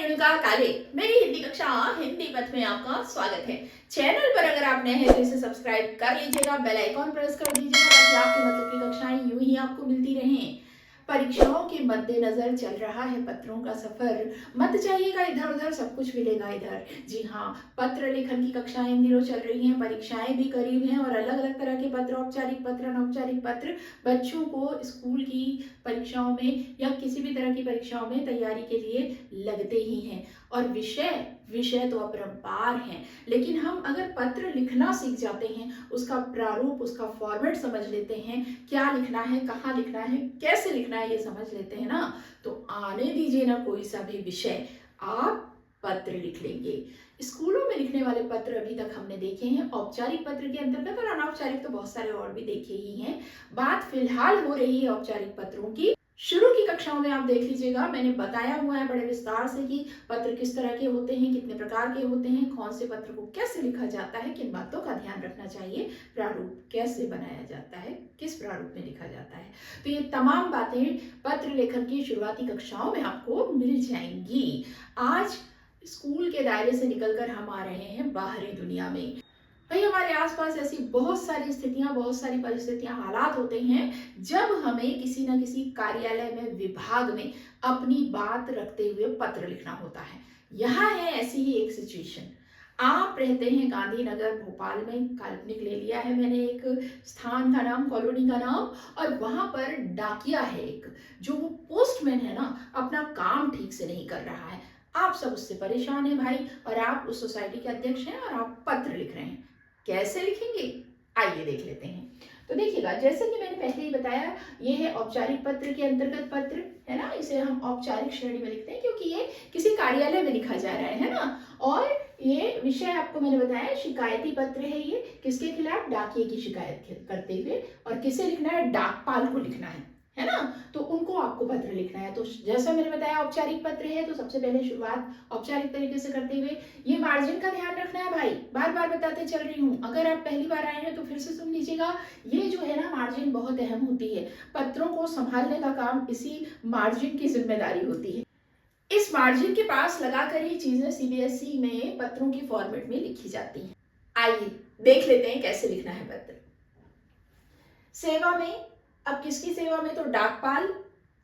रेणुका काले। मेरी हिंदी कक्षा हिंदी पथ में आपका स्वागत है। चैनल पर अगर आप नए हैं तो इसे सब्सक्राइब कर लीजिएगा, बेल आइकॉन प्रेस कर दीजिएगा ताकि आपके मतलब की कक्षाएं यूं ही आपको मिलती रहें। परीक्षाओं के मद्देनजर चल रहा है पत्रों का सफर। मत जाइएगा इधर उधर, सब कुछ मिलेगा इधर। जी हाँ, पत्र लेखन की कक्षाएं इन दिनों चल रही हैं, परीक्षाएं भी करीब हैं और अलग अलग तरह के पत्र, औपचारिक पत्र, अनौपचारिक पत्र बच्चों को स्कूल की परीक्षाओं में या किसी भी तरह की परीक्षाओं में तैयारी के लिए लगते ही हैं। और विषय विषय तो अपरंपार हैं, लेकिन हम अगर पत्र लिखना सीख जाते हैं, उसका प्रारूप, उसका फॉर्मेट समझ लेते हैं, क्या लिखना है, कहाँ लिखना है, कैसे लिखना है, ये समझ लेते हैं ना, तो आने दीजिए ना कोई सा भी विषय, आप पत्र लिख लेंगे। स्कूलों में लिखने वाले पत्र अभी तक हमने देखे हैं औपचारिक पत्र के अंतर्गत, और अनौपचारिक तो बहुत सारे और भी देखे ही हैं। बात फिलहाल हो रही है औपचारिक पत्रों की। शुरू की कक्षाओं में आप देख लीजिएगा, मैंने बताया हुआ है बड़े विस्तार से कि पत्र किस तरह के होते हैं, कितने प्रकार के होते हैं, कौन से पत्र को कैसे लिखा जाता है, किन बातों का ध्यान रखना चाहिए, प्रारूप कैसे बनाया जाता है, किस प्रारूप में लिखा जाता है। तो ये तमाम बातें पत्र लेखन की शुरुआती कक्षाओं में आपको मिल जाएंगी। आज स्कूल के दायरे से निकलकर हम आ रहे हैं बाहरी दुनिया में। भाई, हमारे आसपास ऐसी बहुत सारी स्थितियां, बहुत सारी परिस्थितियां, हालात होते हैं जब हमें किसी न किसी कार्यालय में, विभाग में अपनी बात रखते हुए पत्र लिखना होता है। यहाँ है ऐसी ही एक सिचुएशन। आप रहते हैं गांधीनगर भोपाल में, काल्पनिक ले लिया है मैंने एक स्थान का नाम, कॉलोनी का नाम, और वहां पर डाकिया है एक, जो वो पोस्टमैन है ना, अपना काम ठीक से नहीं कर रहा है। आप सब उससे परेशान हैं भाई, और आप उस सोसाइटी के अध्यक्ष हैं और आप पत्र लिख रहे हैं। कैसे लिखेंगे, आइए देख लेते हैं। तो देखिएगा, जैसे कि मैंने पहले ही बताया, ये है औपचारिक पत्र के अंतर्गत पत्र, है ना। इसे हम औपचारिक श्रेणी में लिखते हैं क्योंकि ये किसी कार्यालय में लिखा जा रहा है ना। और ये विषय आपको मैंने बताया, शिकायती पत्र है ये, किसके खिलाफ, डाकिये की शिकायत करते हुए। और किसे लिखना है, डाकपाल को लिखना है ना। तो उनको आपको पत्र लिखना है। तो जैसा मैंने बताया औपचारिक पत्र है, तो सबसे पहले शुरुआत औपचारिक तरीके से करते हुए ये मार्जिन का ध्यान रखना है भाई, बार बार बताते चल रही हूँ। अगर आप पहली बार आए हैं तो फिर से सुन लीजिएगा। ये जो है ना, मार्जिन बहुत अहम होती है। पत्रों को संभालने का काम इसी मार्जिन की जिम्मेदारी होती है। इस मार्जिन के पास लगाकर ही चीजें सीबीएसई में पत्रों की फॉर्मेट में लिखी जाती हैं। आइए देख लेते हैं कैसे लिखना है पत्र। सेवा में, अब किसकी सेवा में, तो डाकपाल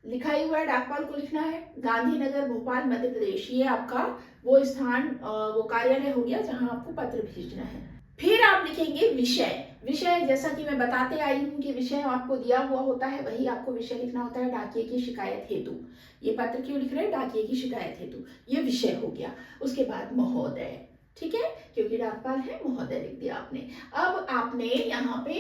लिखा ही हुआ है, डाकपाल को लिखना है। गांधीनगर भोपाल मध्य प्रदेश, ये आपका वो स्थान, वो कार्यालय हो गया जहां आपको पत्र भेजना है। फिर आप लिखेंगे विषय। विषय जैसा कि मैं बताते आई हूँ कि विषय आपको दिया हुआ होता है, वही आपको विषय लिखना होता है। डाकिये की शिकायत हेतु, ये पत्र क्यों लिख रहे हैं, डाकिये की शिकायत हेतु, ये विषय हो गया। उसके बाद महोदय, ठीक है, क्योंकि डाकपाल है, महोदय लिख दिया आपने। अब आपने यहाँ पे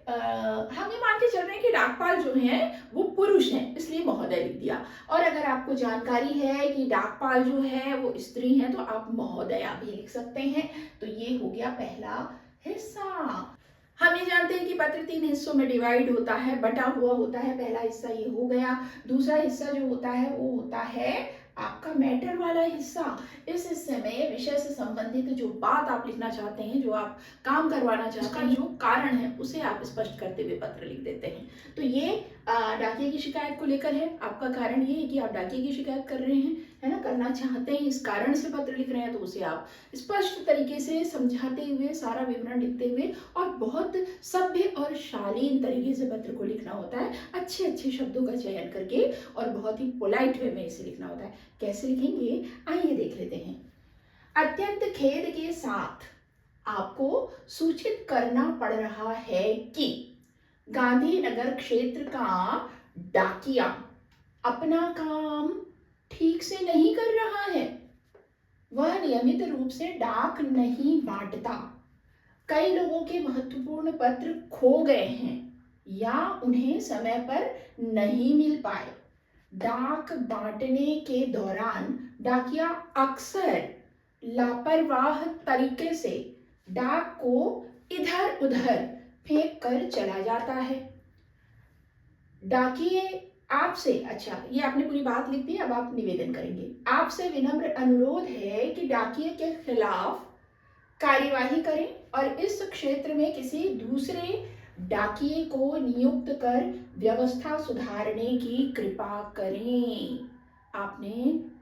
हम ये मान के चल रहे हैं कि डाकपाल जो है वो पुरुष है, इसलिए महोदय लिख दिया। और अगर आपको जानकारी है कि डाकपाल जो है वो स्त्री है, तो आप महोदया भी लिख सकते हैं। तो ये हो गया पहला हिस्सा। हम ये जानते हैं कि पत्र 3 हिस्सों में डिवाइड होता है, बटा हुआ होता है। पहला हिस्सा ये हो गया। दूसरा हिस्सा जो होता है वो होता है आपका मैटर वाला हिस्सा। इस हिस्से में विषय से संबंधित जो बात आप लिखना चाहते हैं, जो आप काम करवाना चाहते हैं, जो कारण है, उसे आप स्पष्ट करते हुए पत्र लिख देते हैं। तो ये डाकिये की शिकायत को लेकर है। आपका कारण ये है कि आप डाकिये की शिकायत कर रहे हैं, है ना, करना चाहते हैं, इस कारण से पत्र लिख रहे हैं। तो उसे आप स्पष्ट तरीके से समझाते हुए, सारा विवरण लिखते हुए, और बहुत सभ्य और शालीन तरीके से पत्र को लिखना होता है, अच्छे अच्छे शब्दों का चयन करके, और बहुत ही पोलाइट वे में इसे लिखना होता है। कैसे लिखेंगे, आइए देख लेते हैं। अत्यंत खेद के साथ आपको सूचित करना पड़ रहा है कि गांधीनगर क्षेत्र का डाकिया अपना काम ठीक से नहीं कर रहा है। वह नियमित रूप से डाक नहीं बांटता। कई लोगों के महत्वपूर्ण पत्र खो गए हैं या उन्हें समय पर नहीं मिल पाए। डाक बांटने के दौरान डाकिया अक्सर लापरवाह तरीके से डाक को इधर उधर फेंक कर चला जाता है। डाकिये आपसे, अच्छा ये आपने पूरी बात लिख दी, अब आप निवेदन करेंगे। आपसे विनम्र अनुरोध है कि डाकिये के खिलाफ कार्यवाही करें और इस क्षेत्र में किसी दूसरे डाकिये को नियुक्त कर व्यवस्था सुधारने की कृपा करें। आपने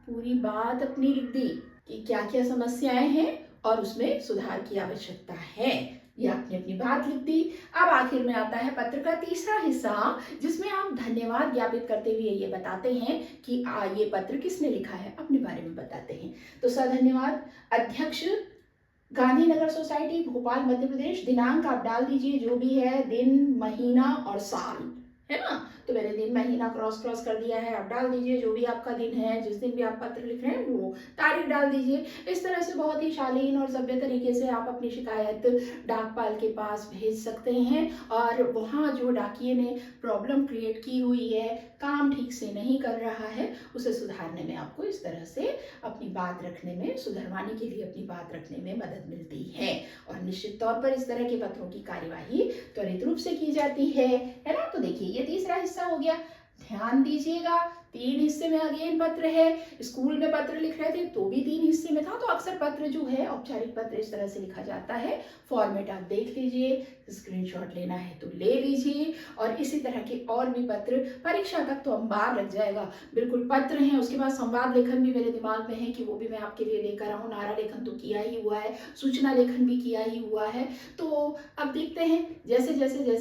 पूरी बात अपनी लिख दी कि क्या क्या समस्याएं हैं और उसमें सुधार की आवश्यकता है। ये आपने अपनी बात लिख दी। अब आखिर में आता है पत्र का तीसरा हिस्सा, जिसमें आप धन्यवाद ज्ञापित करते हुए ये बताते हैं कि ये पत्र किसने लिखा है, अपने बारे में बताते हैं। तो धन्यवाद अध्यक्ष, गांधीनगर सोसाइटी, भोपाल, मध्य प्रदेश। दिनांक आप डाल दीजिए जो भी है, दिन, महीना और साल, है ना। तो मैंने दिन महीना क्रॉस कर दिया है, आप डाल दीजिए जो भी आपका दिन है, जिस दिन भी आप पत्र लिख रहे हैं वो तारीख डाल दीजिए। इस तरह से बहुत ही शालीन और सभ्य तरीके से आप अपनी शिकायत डाकपाल के पास भेज सकते हैं, और वहाँ जो डाकिये ने प्रॉब्लम क्रिएट की हुई है, काम ठीक से नहीं कर रहा है, उसे सुधारने में आपको इस तरह से अपनी बात रखने में, सुधरवाने के लिए अपनी बात रखने में मदद मिलती है। और निश्चित तौर पर इस तरह के पत्रों की कार्यवाही त्वरित रूप से की जाती है ना। तो देखिए ये तीसरा हिस्सा हो गया। ध्यान दीजिएगा, 3 हिस्से में अगेन पत्र है। स्कूल में पत्र लिख रहे थे तो भी 3 हिस्से में था। तो अक्सर पत्र जो है, औपचारिक पत्र इस तरह से लिखा जाता है। फॉर्मेट आप देख लीजिए, स्क्रीनशॉट लेना है तो ले लीजिए। और इसी तरह के और भी पत्र, परीक्षा तक तो अंबार लग जाएगा। बिल्कुल पत्र हैं, उसके बाद संवाद लेखन भी मेरे दिमाग में है कि वो भी मैं आपके लिए लेकर आऊँ। नारा लेखन तो किया ही हुआ है, सूचना लेखन भी किया ही हुआ है। तो अब देखते हैं जैसे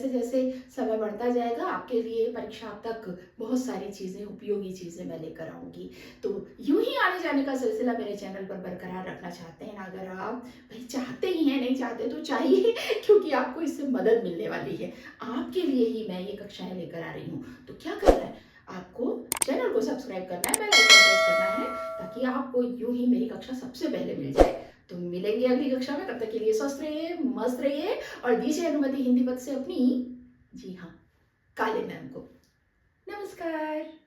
जैसे समय बढ़ता जाएगा, आपके लिए परीक्षा तक बहुत सारी चीज़ें, उपयोगी चीज़ें मैं लेकर आऊँगी। तो यूं ही आने जाने का सिलसिला मेरे चैनल पर बरकरार रखना चाहते हैं ना, अगर आप भाई चाहते ही हैं, नहीं चाहते तो चाहिए, क्योंकि आपको इससे मदद मिलने वाली है। आपके लिए ही मैं ये कक्षाएं लेकर आ रही हूँ। तो क्या करना है, आपको चैनल को सब्सक्राइब करना है, बेल आइकन प्रेस करना है, ताकि आपको यूं ही मेरी कक्षा सबसे पहले मिल जाए। तो मिलेंगे अगली कक्षा में, तब तक के लिए स्वस्थ रहिए, मस्त रहिए, और दीजिए अनुमति हिंदी पद से अपनी, जी हाँ, काले मैम को। नमस्कार।